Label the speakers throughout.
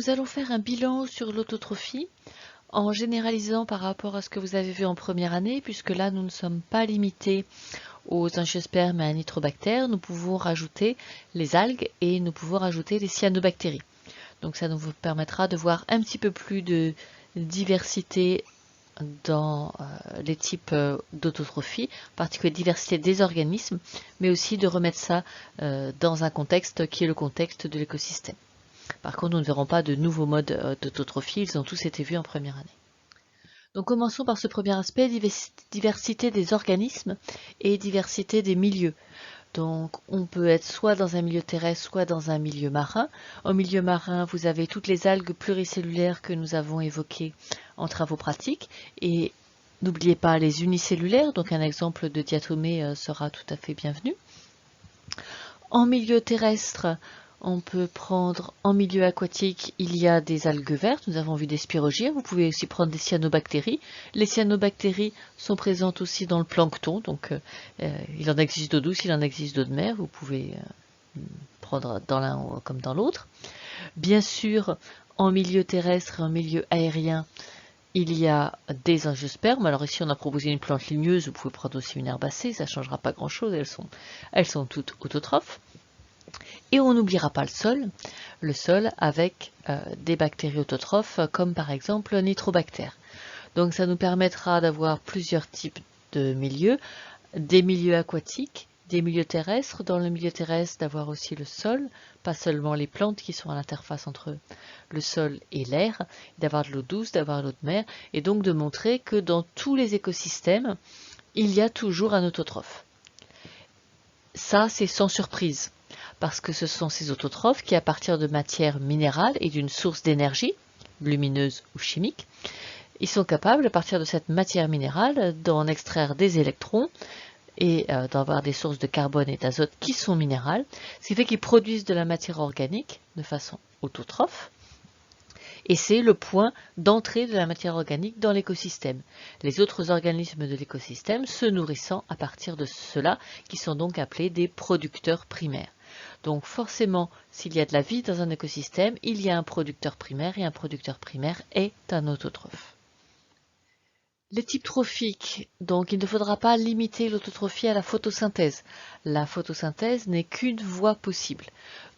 Speaker 1: nous allons faire un bilan sur l'autotrophie en généralisant par rapport à ce que vous avez vu en première année, puisque là nous ne sommes pas limités aux angiospermes et à nitrobactères, nous pouvons rajouter les algues et nous pouvons rajouter les cyanobactéries. Donc ça nous permettra de voir un petit peu plus de diversité dans les types d'autotrophie, en particulier diversité des organismes, mais aussi de remettre ça dans un contexte qui est le contexte de l'écosystème. Par contre, nous ne verrons pas de nouveaux modes d'autotrophie, ils ont tous été vus en première année. Donc commençons par ce premier aspect, diversité des organismes et diversité des milieux. Donc on peut être soit dans un milieu terrestre, soit dans un milieu marin. Au milieu marin, vous avez toutes les algues pluricellulaires que nous avons évoquées en travaux pratiques. Et n'oubliez pas les unicellulaires, donc un exemple de diatomée sera tout à fait bienvenu. En milieu terrestre, on peut prendre en milieu aquatique, il y a des algues vertes, nous avons vu des spirogyres, vous pouvez aussi prendre des cyanobactéries. Les cyanobactéries sont présentes aussi dans le plancton, donc il en existe d'eau douce, il en existe d'eau de mer, vous pouvez prendre dans l'un comme dans l'autre. Bien sûr, en milieu terrestre et en milieu aérien, il y a des angiospermes. Alors ici on a proposé une plante ligneuse, vous pouvez prendre aussi une herbacée, ça ne changera pas grand chose, elles sont toutes autotrophes. Et on n'oubliera pas le sol avec des bactéries autotrophes comme par exemple Nitrobacter. Donc ça nous permettra d'avoir plusieurs types de milieux, des milieux aquatiques, des milieux terrestres, dans le milieu terrestre d'avoir aussi le sol, pas seulement les plantes qui sont à l'interface entre le sol et l'air, d'avoir de l'eau douce, d'avoir de l'eau de mer, et donc de montrer que dans tous les écosystèmes, il y a toujours un autotrophe. Ça, c'est sans surprise, parce que ce sont ces autotrophes qui, à partir de matières minérales et d'une source d'énergie, lumineuse ou chimique, ils sont capables, à partir de cette matière minérale, d'en extraire des électrons et d'avoir des sources de carbone et d'azote qui sont minérales, ce qui fait qu'ils produisent de la matière organique de façon autotrophe. Et c'est le point d'entrée de la matière organique dans l'écosystème. Les autres organismes de l'écosystème se nourrissant à partir de cela, qui sont donc appelés des producteurs primaires. Donc forcément, s'il y a de la vie dans un écosystème, il y a un producteur primaire et un producteur primaire est un autotrophe. Les types trophiques, donc il ne faudra pas limiter l'autotrophie à la photosynthèse. La photosynthèse n'est qu'une voie possible.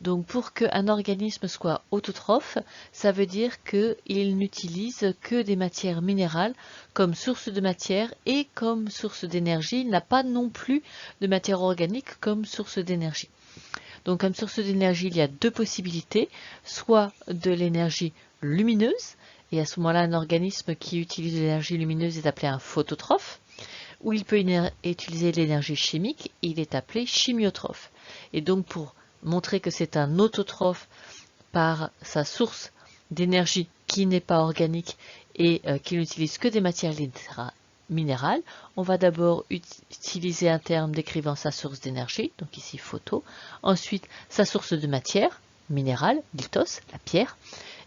Speaker 1: Donc pour qu'un organisme soit autotrophe, ça veut dire qu'il n'utilise que des matières minérales comme source de matière et comme source d'énergie. Il n'a pas non plus de matière organique comme source d'énergie. Donc comme source d'énergie, il y a deux possibilités, soit de l'énergie lumineuse, et à ce moment-là, un organisme qui utilise l'énergie lumineuse est appelé un phototrophe, ou il peut utiliser l'énergie chimique, il est appelé chimiotrophe. Et donc pour montrer que c'est un autotrophe par sa source d'énergie qui n'est pas organique et qui n'utilise que des matières minérales, on va d'abord utiliser un terme décrivant sa source d'énergie, donc ici photo, ensuite sa source de matière, minérale, lithos, la pierre,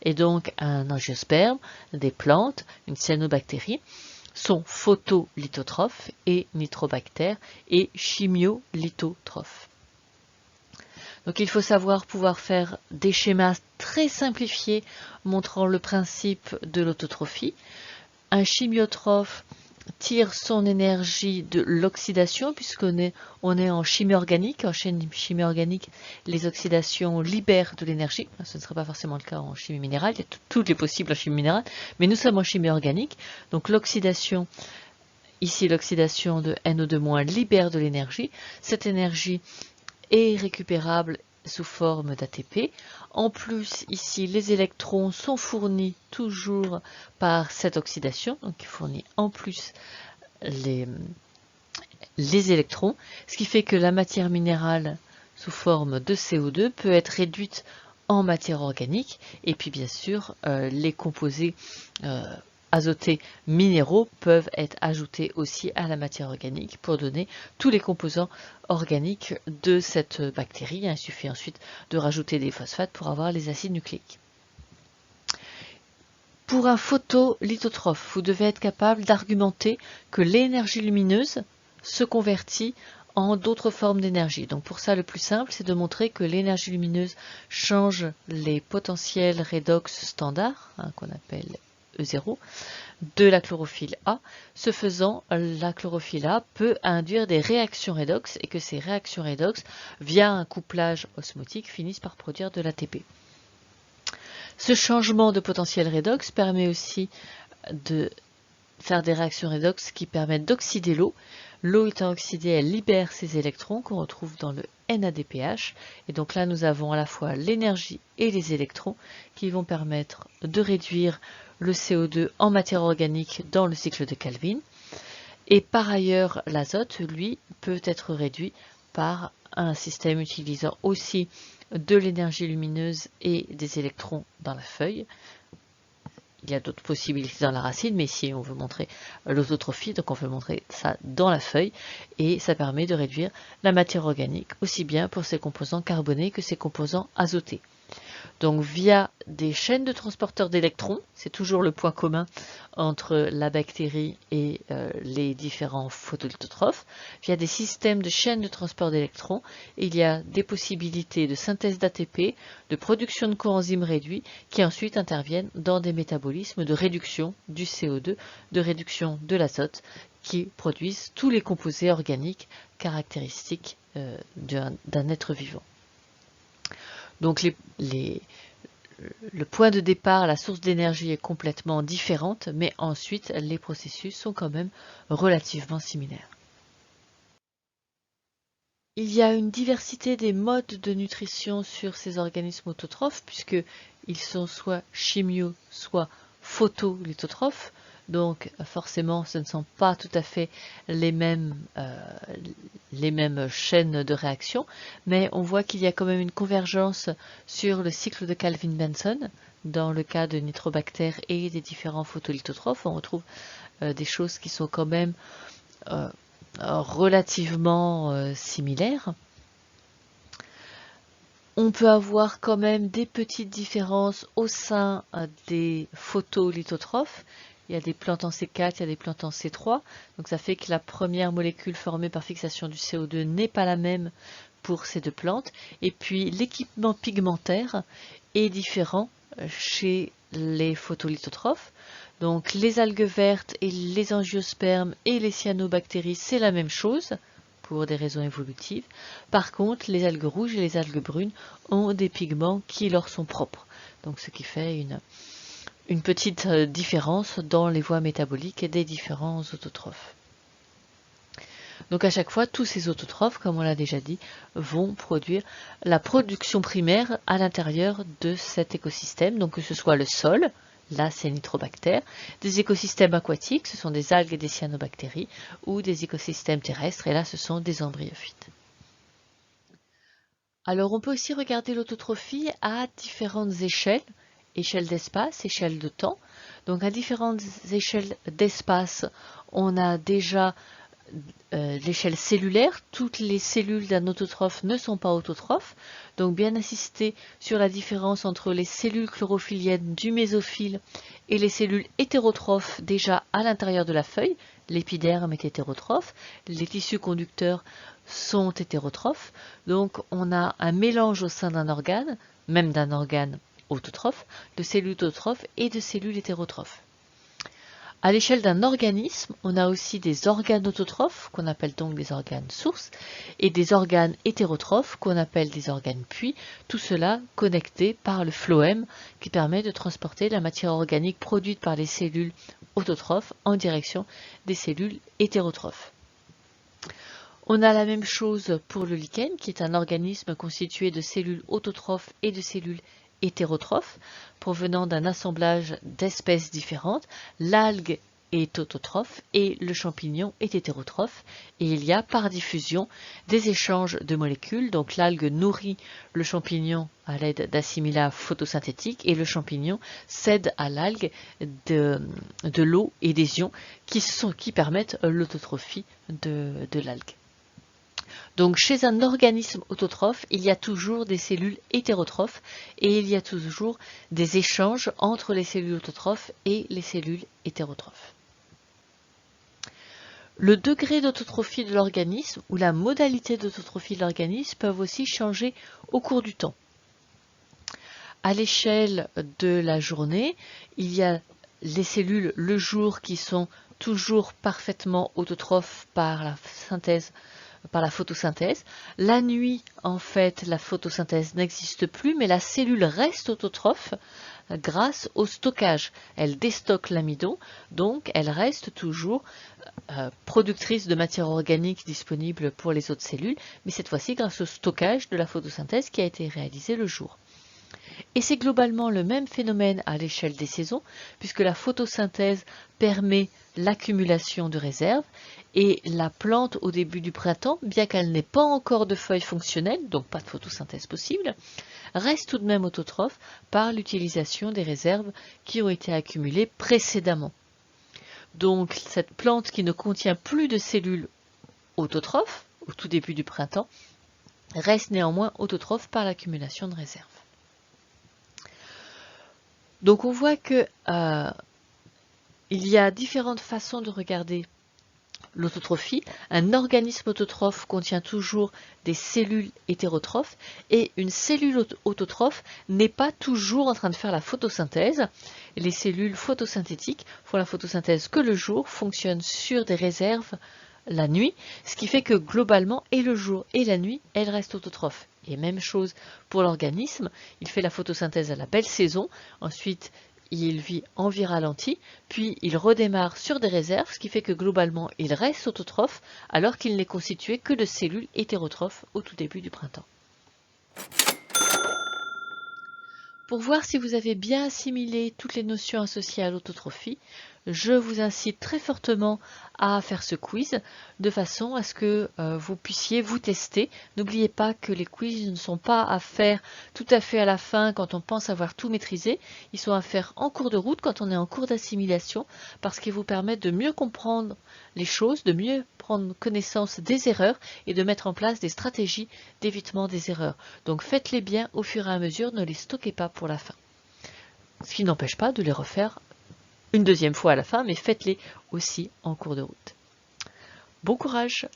Speaker 1: et donc un angiosperme, des plantes, une cyanobactérie, sont photolithotrophes et nitrobactères et chimiolithotrophes. Donc il faut savoir pouvoir faire des schémas très simplifiés montrant le principe de l'autotrophie. Un chimiotrophe tire son énergie de l'oxydation, puisqu'on est en chimie organique. En chimie organique, les oxydations libèrent de l'énergie. Ce ne serait pas forcément le cas en chimie minérale. Il y a toutes les possibles en chimie minérale, mais nous sommes en chimie organique. Donc l'oxydation, ici l'oxydation de NO2- libère de l'énergie. Cette énergie est récupérable sous forme d'ATP. En plus, ici, les électrons sont fournis toujours par cette oxydation, donc il fournit en plus les électrons, ce qui fait que la matière minérale sous forme de CO2 peut être réduite en matière organique, et puis bien sûr, les composés azotés minéraux peuvent être ajoutés aussi à la matière organique pour donner tous les composants organiques de cette bactérie. Il suffit ensuite de rajouter des phosphates pour avoir les acides nucléiques. Pour un photolithotrophe, vous devez être capable d'argumenter que l'énergie lumineuse se convertit en d'autres formes d'énergie. Donc pour ça, le plus simple, c'est de montrer que l'énergie lumineuse change les potentiels redox standards, qu'on appelle E0, de la chlorophylle A. Ce faisant, la chlorophylle A peut induire des réactions redox et que ces réactions redox, via un couplage osmotique, finissent par produire de l'ATP. Ce changement de potentiel redox permet aussi de faire des réactions redox qui permettent d'oxyder l'eau. L'eau étant oxydée, elle libère ses électrons qu'on retrouve dans le NADPH. Et donc là, nous avons à la fois l'énergie et les électrons qui vont permettre de réduire le CO2 en matière organique dans le cycle de Calvin. Et par ailleurs, l'azote, lui, peut être réduit par un système utilisant aussi de l'énergie lumineuse et des électrons dans la feuille. Il y a d'autres possibilités dans la racine, mais ici on veut montrer l'autotrophie, donc on veut montrer ça dans la feuille, et ça permet de réduire la matière organique, aussi bien pour ses composants carbonés que ses composants azotés. Donc via des chaînes de transporteurs d'électrons, c'est toujours le point commun entre la bactérie et les différents photolithotrophes, via des systèmes de chaînes de transport d'électrons, il y a des possibilités de synthèse d'ATP, de production de coenzymes réduits qui ensuite interviennent dans des métabolismes de réduction du CO2, de réduction de l'azote, qui produisent tous les composés organiques caractéristiques d'un être vivant. Donc le point de départ, la source d'énergie est complètement différente, mais ensuite les processus sont quand même relativement similaires. Il y a une diversité des modes de nutrition sur ces organismes autotrophes, puisqu'ils sont soit chimio, soit photolithotrophes. Donc forcément, ce ne sont pas tout à fait les mêmes chaînes de réaction, mais on voit qu'il y a quand même une convergence sur le cycle de Calvin-Benson. Dans le cas de Nitrobacter et des différents photolithotrophes, on retrouve des choses qui sont quand même relativement similaires. On peut avoir quand même des petites différences au sein des photolithotrophes. Il y a des plantes en C4, il y a des plantes en C3. Donc ça fait que la première molécule formée par fixation du CO2 n'est pas la même pour ces deux plantes. Et puis l'équipement pigmentaire est différent chez les photolithotrophes. Donc les algues vertes et les angiospermes et les cyanobactéries, c'est la même chose pour des raisons évolutives. Par contre, les algues rouges et les algues brunes ont des pigments qui leur sont propres. Donc ce qui fait une petite différence dans les voies métaboliques des différents autotrophes. Donc à chaque fois, tous ces autotrophes, comme on l'a déjà dit, vont produire la production primaire à l'intérieur de cet écosystème, donc que ce soit le sol, là c'est Nitrobacter, des écosystèmes aquatiques, ce sont des algues et des cyanobactéries, ou des écosystèmes terrestres, et là ce sont des embryophytes. Alors on peut aussi regarder l'autotrophie à différentes échelles, échelle d'espace, échelle de temps. Donc à différentes échelles d'espace, on a déjà l'échelle cellulaire. Toutes les cellules d'un autotrophe ne sont pas autotrophes. Donc bien insister sur la différence entre les cellules chlorophylliennes du mésophile et les cellules hétérotrophes déjà à l'intérieur de la feuille. L'épiderme est hétérotrophe, les tissus conducteurs sont hétérotrophes. Donc on a un mélange au sein d'un organe, même d'un organe autotrophe, de cellules autotrophes et de cellules hétérotrophes. À l'échelle d'un organisme, on a aussi des organes autotrophes, qu'on appelle donc des organes sources, et des organes hétérotrophes, qu'on appelle des organes puits, tout cela connecté par le phloème, qui permet de transporter la matière organique produite par les cellules autotrophes en direction des cellules hétérotrophes. On a la même chose pour le lichen, qui est un organisme constitué de cellules autotrophes et de cellules hétérotrophes, provenant d'un assemblage d'espèces différentes. L'algue est autotrophe et le champignon est hétérotrophe. Et il y a par diffusion des échanges de molécules. Donc l'algue nourrit le champignon à l'aide d'assimilats photosynthétiques et le champignon cède à l'algue de l'eau et des ions qui permettent l'autotrophie de l'algue. Donc chez un organisme autotrophe, il y a toujours des cellules hétérotrophes et il y a toujours des échanges entre les cellules autotrophes et les cellules hétérotrophes. Le degré d'autotrophie de l'organisme ou la modalité d'autotrophie de l'organisme peuvent aussi changer au cours du temps. À l'échelle de la journée, il y a les cellules le jour qui sont toujours parfaitement autotrophes par la synthèse, par la photosynthèse. La nuit, en fait, la photosynthèse n'existe plus, mais la cellule reste autotrophe grâce au stockage. Elle déstocke l'amidon, donc elle reste toujours productrice de matière organique disponible pour les autres cellules, mais cette fois-ci grâce au stockage de la photosynthèse qui a été réalisé le jour. Et c'est globalement le même phénomène à l'échelle des saisons, puisque la photosynthèse permet l'accumulation de réserves, et la plante au début du printemps, bien qu'elle n'ait pas encore de feuilles fonctionnelles, donc pas de photosynthèse possible, reste tout de même autotrophe par l'utilisation des réserves qui ont été accumulées précédemment. Donc cette plante qui ne contient plus de cellules autotrophes au tout début du printemps reste néanmoins autotrophe par l'accumulation de réserves. Donc on voit que il y a différentes façons de regarder l'autotrophie. Un organisme autotrophe contient toujours des cellules hétérotrophes et une cellule autotrophe n'est pas toujours en train de faire la photosynthèse. Les cellules photosynthétiques font la photosynthèse que le jour, fonctionnent sur des réserves la nuit, ce qui fait que globalement, et le jour et la nuit, elles restent autotrophes. Et même chose pour l'organisme, il fait la photosynthèse à la belle saison, ensuite il vit en vie ralentie, puis il redémarre sur des réserves, ce qui fait que globalement il reste autotrophe alors qu'il n'est constitué que de cellules hétérotrophes au tout début du printemps. Pour voir si vous avez bien assimilé toutes les notions associées à l'autotrophie, je vous incite très fortement à faire ce quiz de façon à ce que vous puissiez vous tester. N'oubliez pas que les quiz ne sont pas à faire tout à fait à la fin quand on pense avoir tout maîtrisé. Ils sont à faire en cours de route quand on est en cours d'assimilation parce qu'ils vous permettent de mieux comprendre les choses, de mieux prendre connaissance des erreurs et de mettre en place des stratégies d'évitement des erreurs. Donc faites-les bien au fur et à mesure, ne les stockez pas pour la fin. Ce qui n'empêche pas de les refaire une deuxième fois à la fin, mais faites-les aussi en cours de route. Bon courage!